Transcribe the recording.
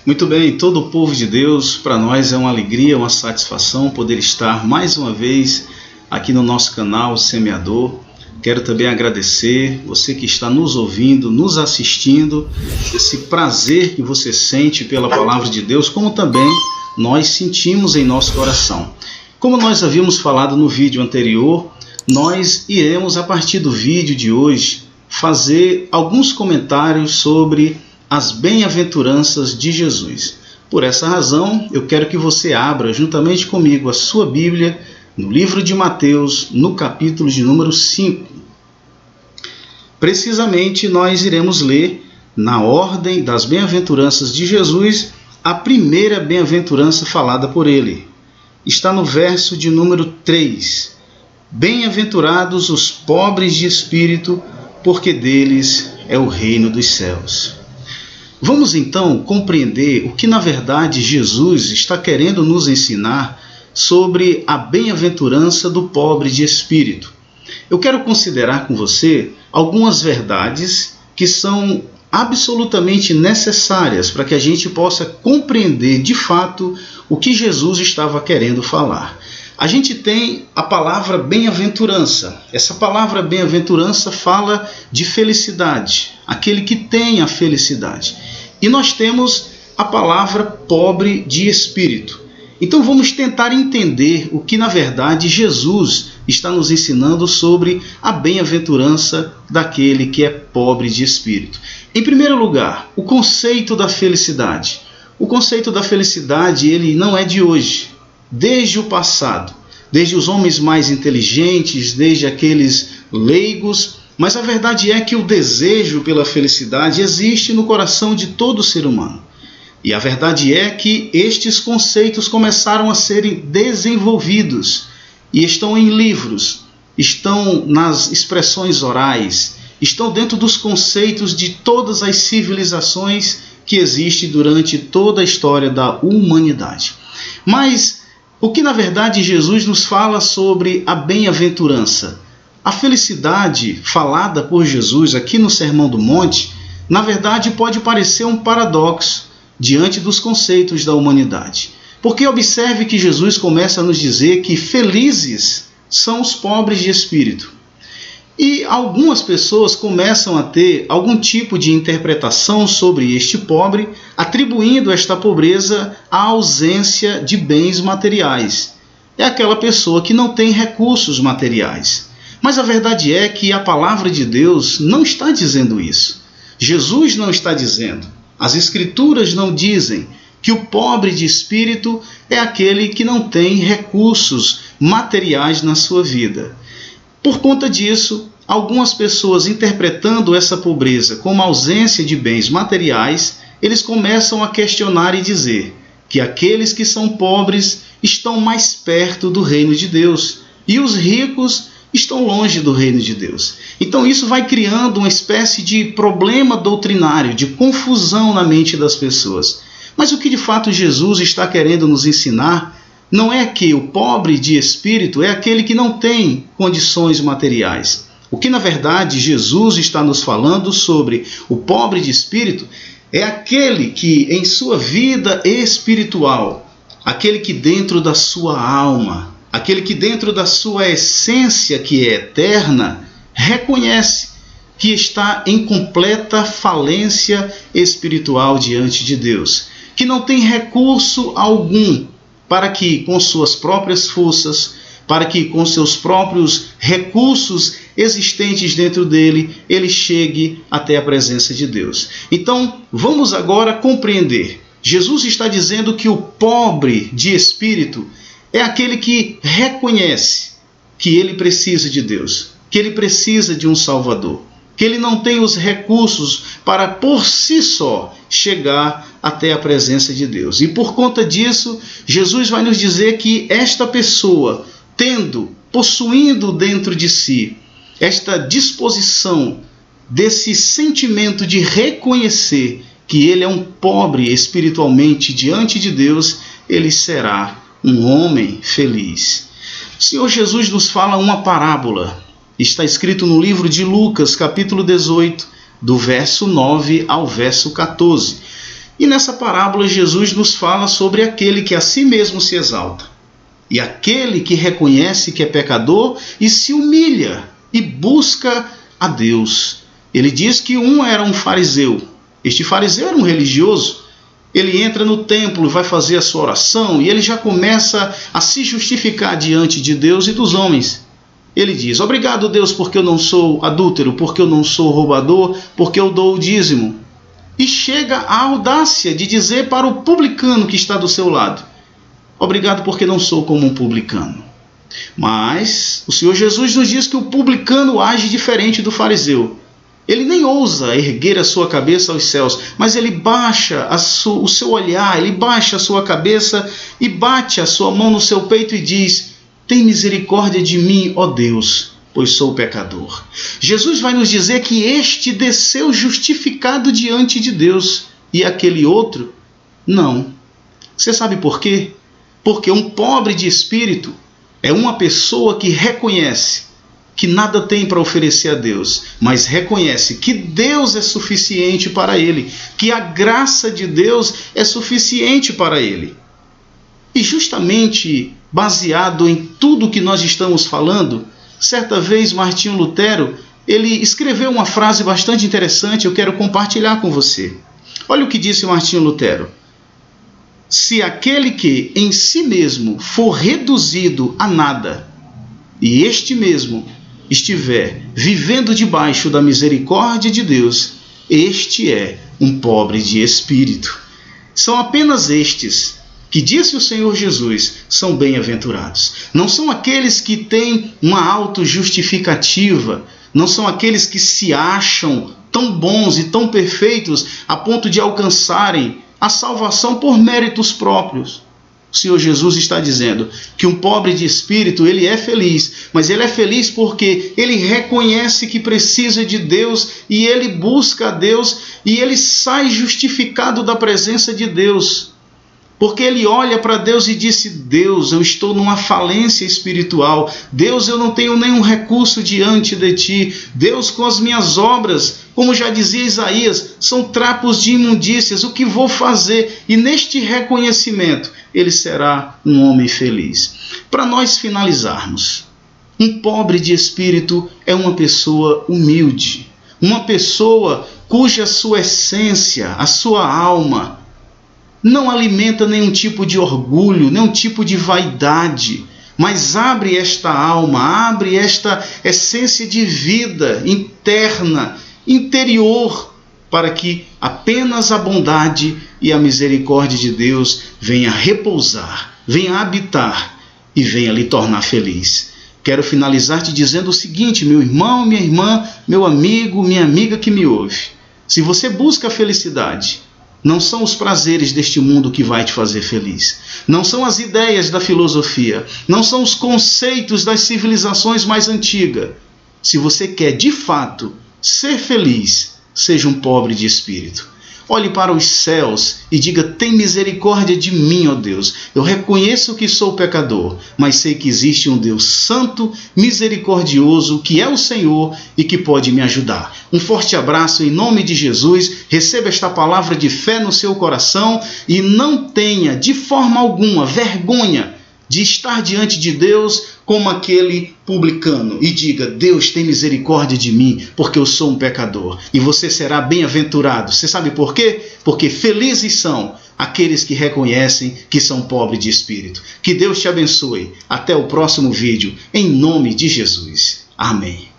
Muito bem, todo o povo de Deus, para nós é uma alegria, uma satisfação poder estar mais uma vez aqui no nosso canal Semeador. Quero também agradecer você que está nos ouvindo, nos assistindo, esse prazer que você sente pela palavra de Deus, como também nós sentimos em nosso coração. Como nós havíamos falado no vídeo anterior, nós iremos, a partir do vídeo de hoje, fazer alguns comentários sobre as bem-aventuranças de Jesus. Por essa razão, eu quero que você abra juntamente comigo a sua Bíblia no livro de Mateus, no capítulo de número 5. Precisamente, nós iremos ler, na ordem das bem-aventuranças de Jesus, a primeira bem-aventurança falada por ele. Está no verso de número 3. Bem-aventurados os pobres de espírito, porque deles é o reino dos céus. Vamos então compreender o que na verdade Jesus está querendo nos ensinar sobre a bem-aventurança do pobre de espírito. Eu quero considerar com você algumas verdades que são absolutamente necessárias para que a gente possa compreender de fato o que Jesus estava querendo falar. A gente tem a palavra bem-aventurança. Essa palavra bem-aventurança fala de felicidade, aquele que tem a felicidade. E nós temos a palavra pobre de espírito. Então vamos tentar entender o que na verdade Jesus está nos ensinando sobre a bem-aventurança daquele que é pobre de espírito. Em primeiro lugar, o conceito da felicidade. O conceito da felicidade, ele não é de hoje. Desde o passado, desde os homens mais inteligentes, desde aqueles leigos, mas a verdade é que o desejo pela felicidade existe no coração de todo ser humano. E a verdade é que estes conceitos começaram a serem desenvolvidos e estão em livros, estão nas expressões orais, estão dentro dos conceitos de todas as civilizações que existem durante toda a história da humanidade. Mas o que na verdade Jesus nos fala sobre a bem-aventurança? A felicidade falada por Jesus aqui no Sermão do Monte, na verdade pode parecer um paradoxo diante dos conceitos da humanidade. Porque observe que Jesus começa a nos dizer que felizes são os pobres de espírito. E algumas pessoas começam a ter algum tipo de interpretação sobre este pobre, atribuindo esta pobreza à ausência de bens materiais. É aquela pessoa que não tem recursos materiais. Mas a verdade é que a palavra de Deus não está dizendo isso. Jesus não está dizendo. As Escrituras não dizem que o pobre de espírito é aquele que não tem recursos materiais na sua vida. Por conta disso, algumas pessoas interpretando essa pobreza como ausência de bens materiais, eles começam a questionar e dizer que aqueles que são pobres estão mais perto do reino de Deus e os ricos estão longe do reino de Deus. Então isso vai criando uma espécie de problema doutrinário, de confusão na mente das pessoas. Mas o que de fato Jesus está querendo nos ensinar não é que o pobre de espírito é aquele que não tem condições materiais. O que na verdade Jesus está nos falando sobre o pobre de espírito é aquele que em sua vida espiritual, aquele que dentro da sua alma, aquele que dentro da sua essência que é eterna, reconhece que está em completa falência espiritual diante de Deus, que não tem recurso algum para que com suas próprias forças, para que com seus próprios recursos existentes dentro dele, ele chegue até a presença de Deus. Então, vamos agora compreender. Jesus está dizendo que o pobre de espírito é aquele que reconhece que ele precisa de Deus, que ele precisa de um Salvador, que ele não tem os recursos para por si só chegar até a presença de Deus. E por conta disso, Jesus vai nos dizer que esta pessoa, possuindo dentro de si esta disposição, desse sentimento de reconhecer que ele é um pobre espiritualmente diante de Deus, ele será um homem feliz. O Senhor Jesus nos fala uma parábola. Está escrito no livro de Lucas, capítulo 18, do verso 9 ao verso 14. E nessa parábola Jesus nos fala sobre aquele que a si mesmo se exalta e aquele que reconhece que é pecador e se humilha e busca a Deus. Ele diz que um era um fariseu. Este fariseu era um religioso. Ele entra no templo, vai fazer a sua oração e ele já começa a se justificar diante de Deus e dos homens. Ele diz: obrigado, Deus, porque eu não sou adúltero, porque eu não sou roubador, porque eu dou o dízimo. E chega a audácia de dizer para o publicano que está do seu lado: obrigado porque não sou como um publicano. Mas o Senhor Jesus nos diz que o publicano age diferente do fariseu. Ele nem ousa erguer a sua cabeça aos céus, mas ele baixa o seu olhar, ele baixa a sua cabeça e bate a sua mão no seu peito e diz: tem misericórdia de mim, ó Deus, pois sou pecador. Jesus vai nos dizer que este desceu justificado diante de Deus e aquele outro não. Você sabe por quê? Porque um pobre de espírito é uma pessoa que reconhece que nada tem para oferecer a Deus, mas reconhece que Deus é suficiente para ele, que a graça de Deus é suficiente para ele. E justamente baseado em tudo que nós estamos falando, certa vez Martinho Lutero, ele escreveu uma frase bastante interessante, eu quero compartilhar com você. Olha o que disse Martinho Lutero: se aquele que em si mesmo for reduzido a nada, e este mesmo estiver vivendo debaixo da misericórdia de Deus, este é um pobre de espírito. São apenas estes que, disse o Senhor Jesus, são bem-aventurados. Não são aqueles que têm uma autojustificativa, não são aqueles que se acham tão bons e tão perfeitos a ponto de alcançarem a salvação por méritos próprios. O Senhor Jesus está dizendo que um pobre de espírito, ele é feliz, mas ele é feliz porque ele reconhece que precisa de Deus e ele busca a Deus e ele sai justificado da presença de Deus. Porque ele olha para Deus e disse: Deus, eu estou numa falência espiritual. Deus, eu não tenho nenhum recurso diante de ti. Deus, com as minhas obras, como já dizia Isaías, são trapos de imundícias. O que vou fazer? E neste reconhecimento, ele será um homem feliz. Para nós finalizarmos, um pobre de espírito é uma pessoa humilde. Uma pessoa cuja sua essência, a sua alma, não alimenta nenhum tipo de orgulho, nenhum tipo de vaidade, mas abre esta alma, abre esta essência de vida interna, interior, para que apenas a bondade e a misericórdia de Deus venha repousar, venha habitar e venha lhe tornar feliz. Quero finalizar te dizendo o seguinte, meu irmão, minha irmã, meu amigo, minha amiga que me ouve. Se você busca a felicidade, não são os prazeres deste mundo que vai te fazer feliz. Não são as ideias da filosofia. Não são os conceitos das civilizações mais antigas. Se você quer, de fato, ser feliz, seja um pobre de espírito. Olhe para os céus e diga: tem misericórdia de mim, ó Deus. Eu reconheço que sou pecador, mas sei que existe um Deus santo, misericordioso, que é o Senhor e que pode me ajudar. Um forte abraço em nome de Jesus. Receba esta palavra de fé no seu coração e não tenha de forma alguma vergonha de estar diante de Deus como aquele publicano e diga: Deus, tem misericórdia de mim, porque eu sou um pecador. E você será bem-aventurado. Você sabe por quê? Porque felizes são aqueles que reconhecem que são pobres de espírito. Que Deus te abençoe. Até o próximo vídeo, em nome de Jesus. Amém.